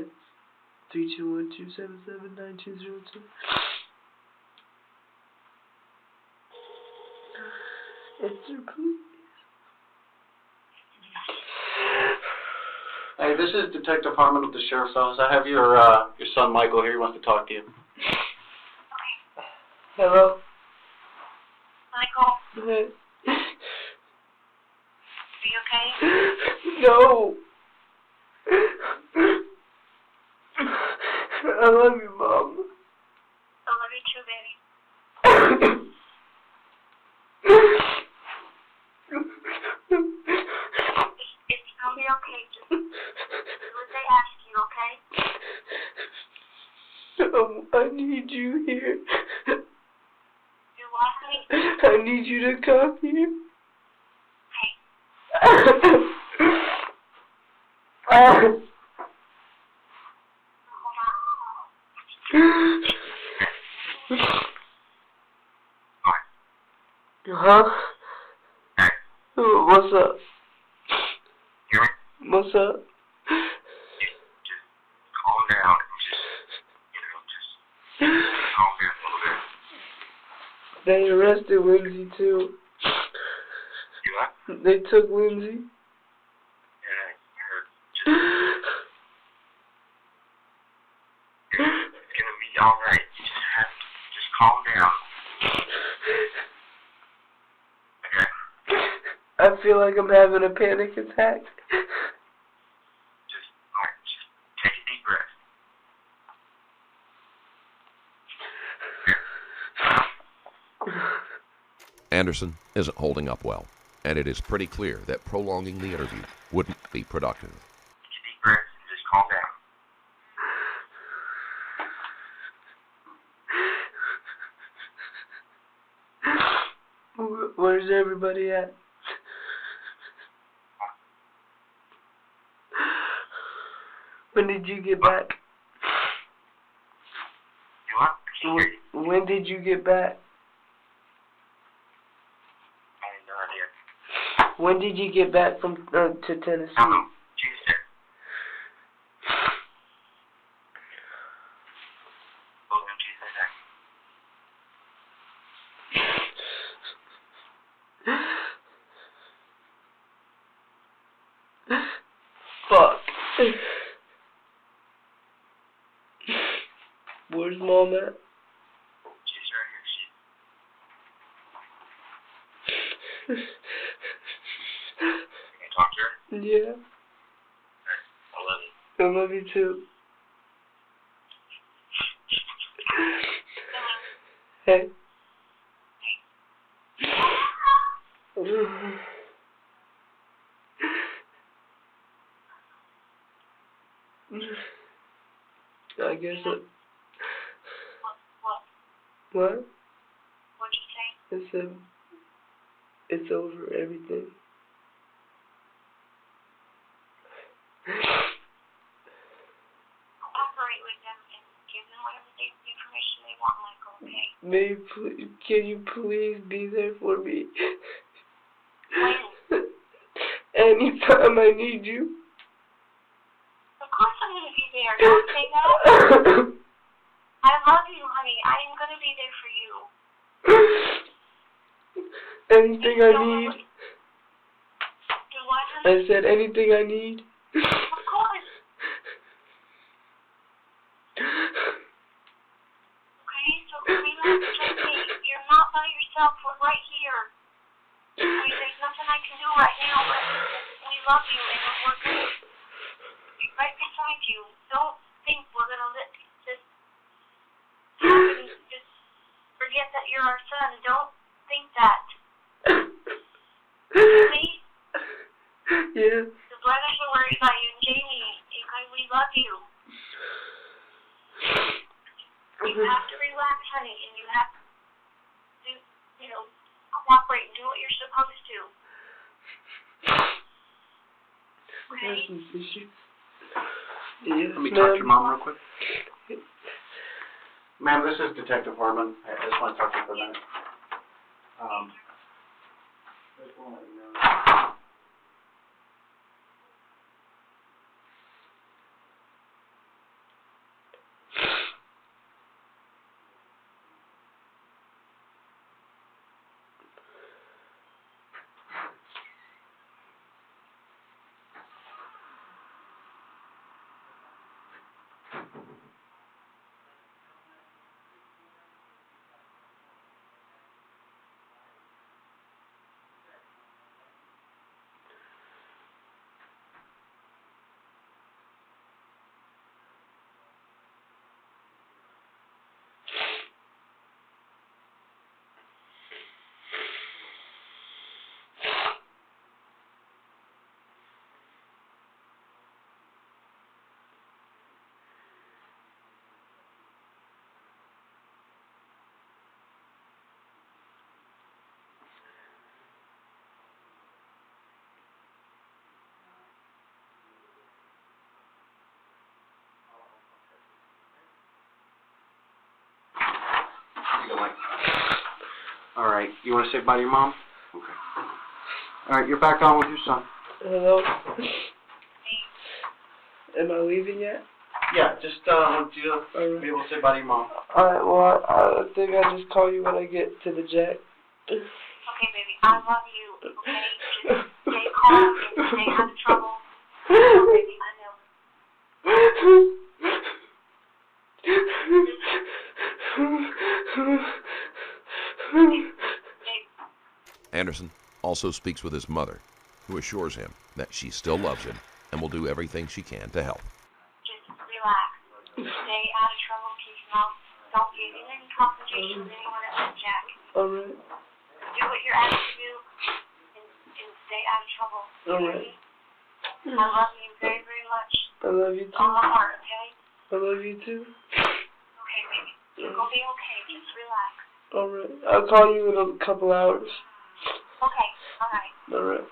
321-277-9202. Answer, please.
Hey, this is Detective Harmon with the Sheriff's Office. I have your son Michael here. He wants to talk to you.
Hello?
Michael,
Hey.
are you okay?
No. I love you, Mom.
I love you too, baby. It's gonna be okay. Just do what they ask you, okay?
I need you here.
You want me?
I need you to come here.
Hey, hold on.
Huh? What's up? What's up?
Calm down. Just calm down a little bit.
They arrested Lindsay too.
You what?
They took Lindsay.
Yeah, I heard. It's gonna be alright. You just calm down. Okay?
I feel like I'm having a panic attack.
Alright, just take a deep breath.
Anderson isn't holding up well, and it is pretty clear that prolonging the interview wouldn't be productive.
Take a deep breath and just calm down.
Where's everybody at? When did you get back?
You what? I can't hear you.
When did you get back?
I have no idea.
When did you get back from to Tennessee?
Tuesday. Hold on, Tuesday night.
Fuck. Where's Mom at?
She's right here. Can you talk to her?
Yeah.
I love you.
I love you too. Hey. I guess it.
What?
What?
What'd you say?
I said it's over everything.
Cooperate with them and give them whatever information they want, Michael, okay?
Can you please be there for me?
When?
Anytime I need you.
Of course I'm gonna be there. Don't say that. I love you, honey. I am gonna be there for you.
Anything I need.
Do what,
I
honey?
said anything I need.
Of course. Okay, so relax, Tracy. You're not by yourself. We're right here. Okay, there's nothing I can do right now, but we love you and we're gonna be right beside you. Don't think we're gonna let this happen. Just forget that you're our son. Don't think that. Please?
Yeah.
The brothers are worried about you and Jamie. Okay, we love you. You have to relax, honey, and you have to, cooperate and do what you're supposed to. Okay?
Yes,
Let me talk to your
ma'am.
mom real quick. Ma'am, this is Detective Harmon. I just want to talk to you for a minute. Just want to let you know. Like, all right. You want to say bye to your mom? Okay. All right. You're back on with your son.
Hello? Am I leaving yet?
Yeah. Just want you to be able to say bye to your mom.
Alright, well, I think I'll just call you when I get to the jet.
Okay, baby. I love you. Okay? Just stay calm and stay out of trouble. Oh, baby, I know.
Anderson also speaks with his mother, who assures him that she still loves him and will do everything she can to help.
Just relax. Stay out of trouble. Keep your mouth. Don't get in any confrontation with anyone else, Jack.
Alright.
Do what you're asked to do and stay out of trouble.
Alright.
I love you very, very much.
I love you
All my
too.
heart, okay?
I love you too.
Okay, baby. You're gonna be okay. Just relax.
Alright. I'll call you in a couple hours.
Okay. Alright.
Alright.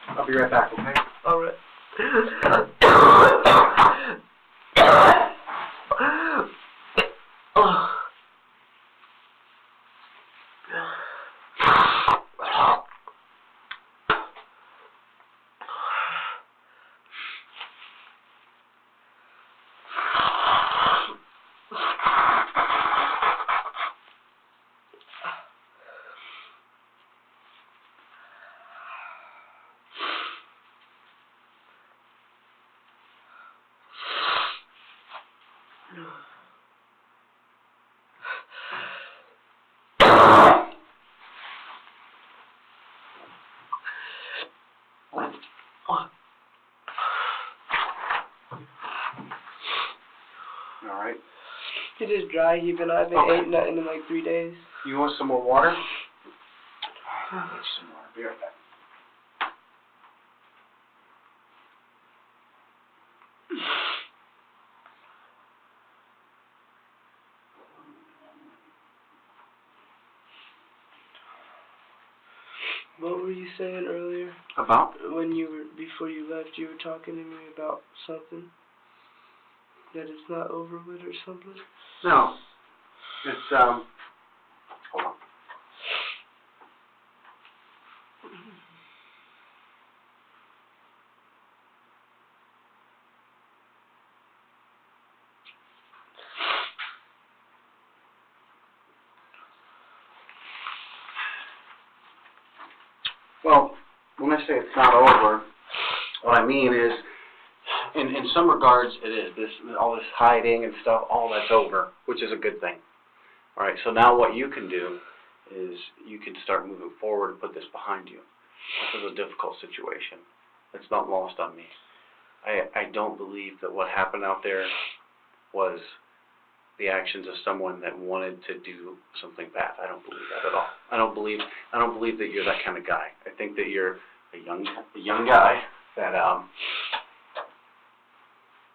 I'll be right back. Okay.
Alright.
All right.
It is dry heaving. I haven't ate nothing in like 3 days.
You want some more water? I'll get some more. Be right back.
What were you saying earlier?
About?
Before you left, you were talking to me about something? That it's not over with or something?
No. It's, hold on. Well, when I say it's not over, what I mean is, in some regards, it is. All this hiding and stuff, all that's over, which is a good thing. All right, so now what you can do is you can start moving forward and put this behind you. This is a difficult situation. It's not lost on me. I don't believe that what happened out there was the actions of someone that wanted to do something bad. I don't believe that at all. I don't believe that you're that kind of guy. I think that you're a young guy that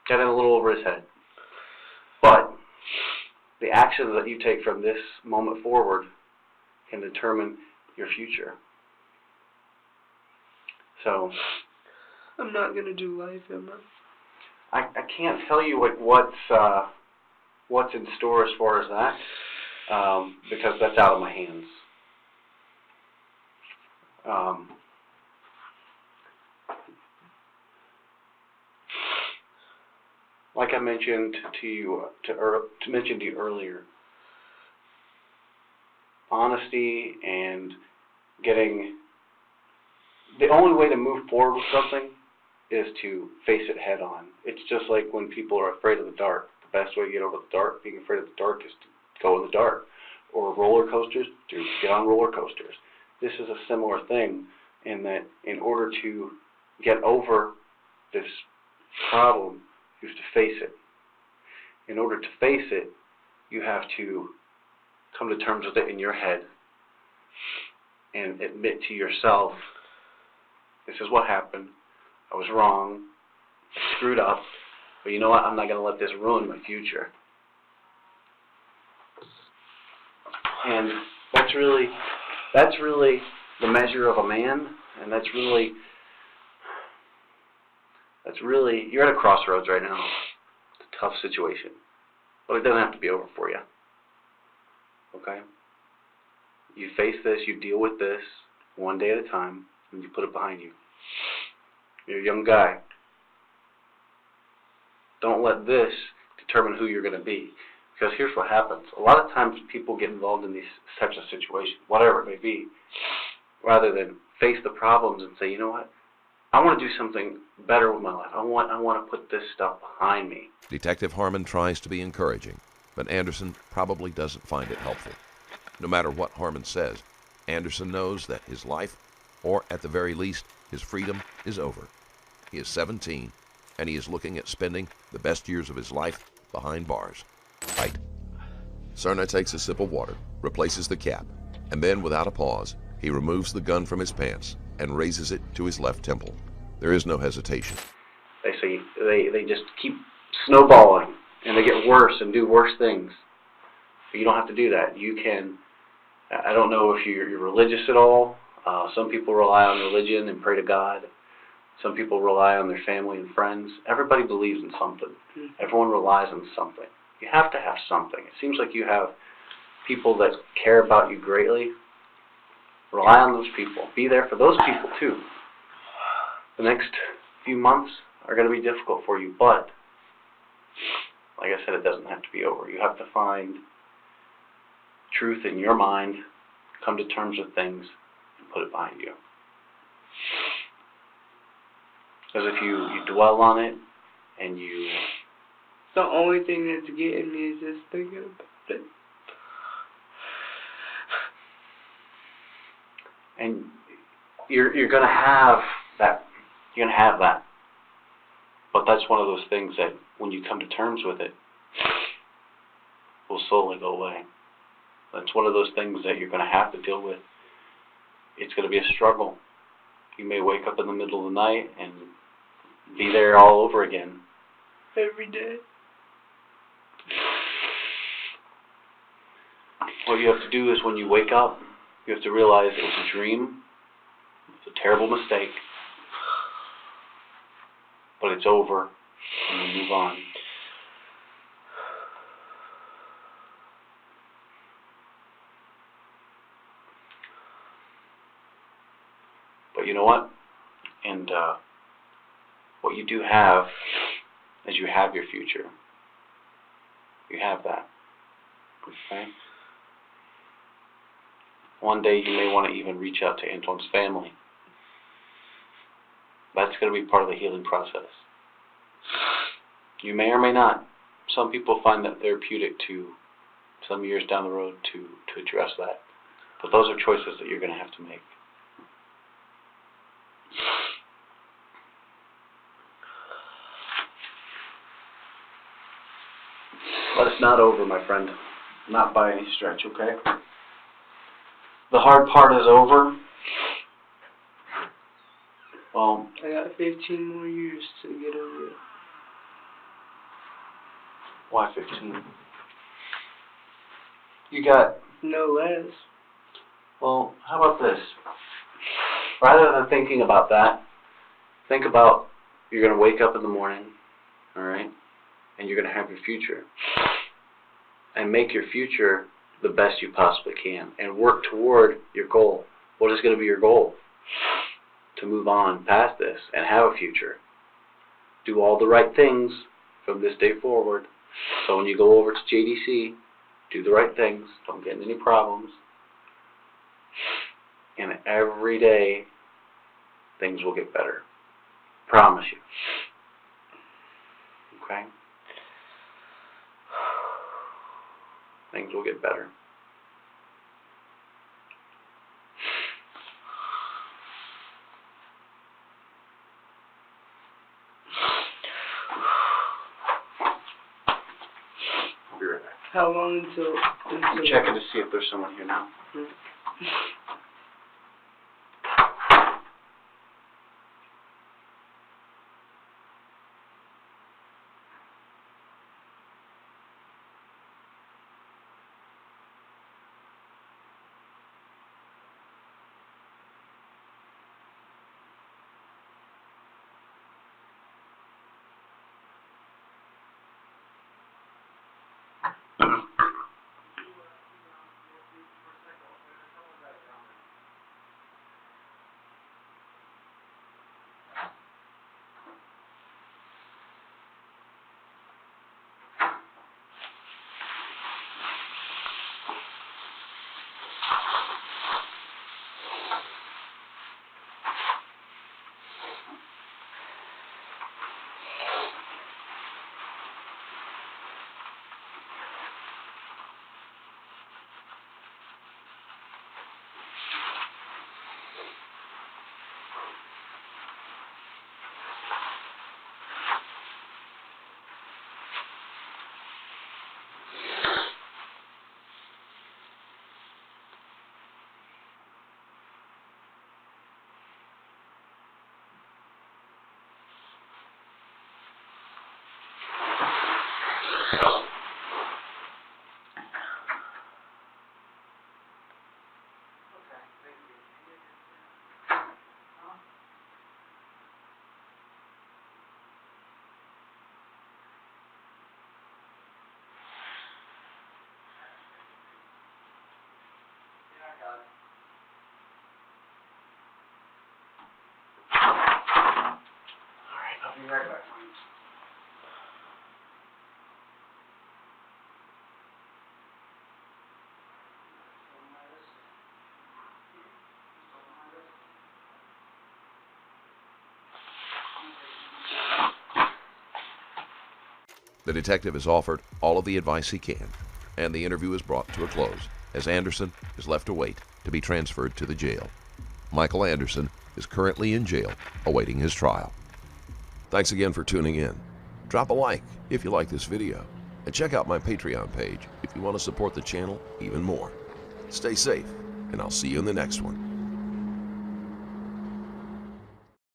got in a little over his head. But the actions that you take from this moment forward can determine your future. So
I'm not gonna do life, am I?
I can't tell you what's in store as far as that, because that's out of my hands. Like I mentioned to you earlier, honesty and the only way to move forward with something is to face it head on. It's just like when people are afraid of the dark. The best way to get over the dark, being afraid of the dark, is to go in the dark. Or roller coasters, to get on roller coasters. This is a similar thing in that in order to get over this problem, you have to face it. In order to face it, you have to come to terms with it in your head and admit to yourself, this is what happened. I was wrong. I screwed up. But you know what? I'm not going to let this ruin my future. And that's really the measure of a man, and that's really, you're at a crossroads right now. It's a tough situation. But it doesn't have to be over for you. Okay? You face this, you deal with this one day at a time, and you put it behind you. You're a young guy. Don't let this determine who you're going to be. Because here's what happens. A lot of times people get involved in these types of situations, whatever it may be, rather than face the problems and say, you know what? I want to do something better with my life. I want to put this stuff behind me.
Detective Harmon tries to be encouraging, but Anderson probably doesn't find it helpful. No matter what Harmon says, Anderson knows that his life, or at the very least, his freedom, is over. He is 17, and he is looking at spending the best years of his life behind bars. Right. Cerna takes a sip of water, replaces the cap, and then, without a pause, he removes the gun from his pants and raises it to his left temple. There is no hesitation.
They just keep snowballing, and they get worse and do worse things. But you don't have to do that. You can, I don't know if you're religious at all. Some people rely on religion and pray to God. Some people rely on their family and friends. Everybody believes in something. Everyone relies on something. You have to have something. It seems like you have people that care about you greatly. Rely on those people. Be there for those people too. The next few months are going to be difficult for you, but like I said, it doesn't have to be over. You have to find truth in your mind, come to terms with things, and put it behind you. Because if you dwell on it and you...
The only thing that's getting me is just thinking about it.
And you're gonna have that. You're gonna have that. But that's one of those things that when you come to terms with it, will slowly go away. That's one of those things that you're gonna have to deal with. It's gonna be a struggle. You may wake up in the middle of the night and be there all over again.
Every day.
What you have to do is when you wake up, you have to realize it was a dream, it's a terrible mistake, but it's over, and you move on. But you know what? And what you do have is you have your future. You have that. Okay? One day you may want to even reach out to Antoine's family. That's going to be part of the healing process. You may or may not. Some people find that therapeutic to some years down the road to address that. But those are choices that you're going to have to make. But it's not over, my friend. Not by any stretch, okay? The hard part is over. Well,
I got 15 more years to get over it.
why 15? You got...
No less.
Well, how about this? Rather than thinking about that, think about you're going to wake up in the morning, all right? And you're going to have your future. And make your future the best you possibly can. And work toward your goal. What is going to be your goal? To move on past this and have a future. Do all the right things from this day forward. So when you go over to JDC, do the right things. Don't get in any problems. And every day, things will get better. Promise you. Okay? Things will get better. I'll be right back.
How long until
I'm checking to see if there's someone here now. Alright, I'll be right back.
The detective has offered all of the advice he can, and the interview is brought to a close as Anderson is left to wait to be transferred to the jail. Michael Anderson is currently in jail awaiting his trial. Thanks again for tuning in. Drop a like if you like this video, and check out my Patreon page if you want to support the channel even more. Stay safe, and I'll see you in the next one.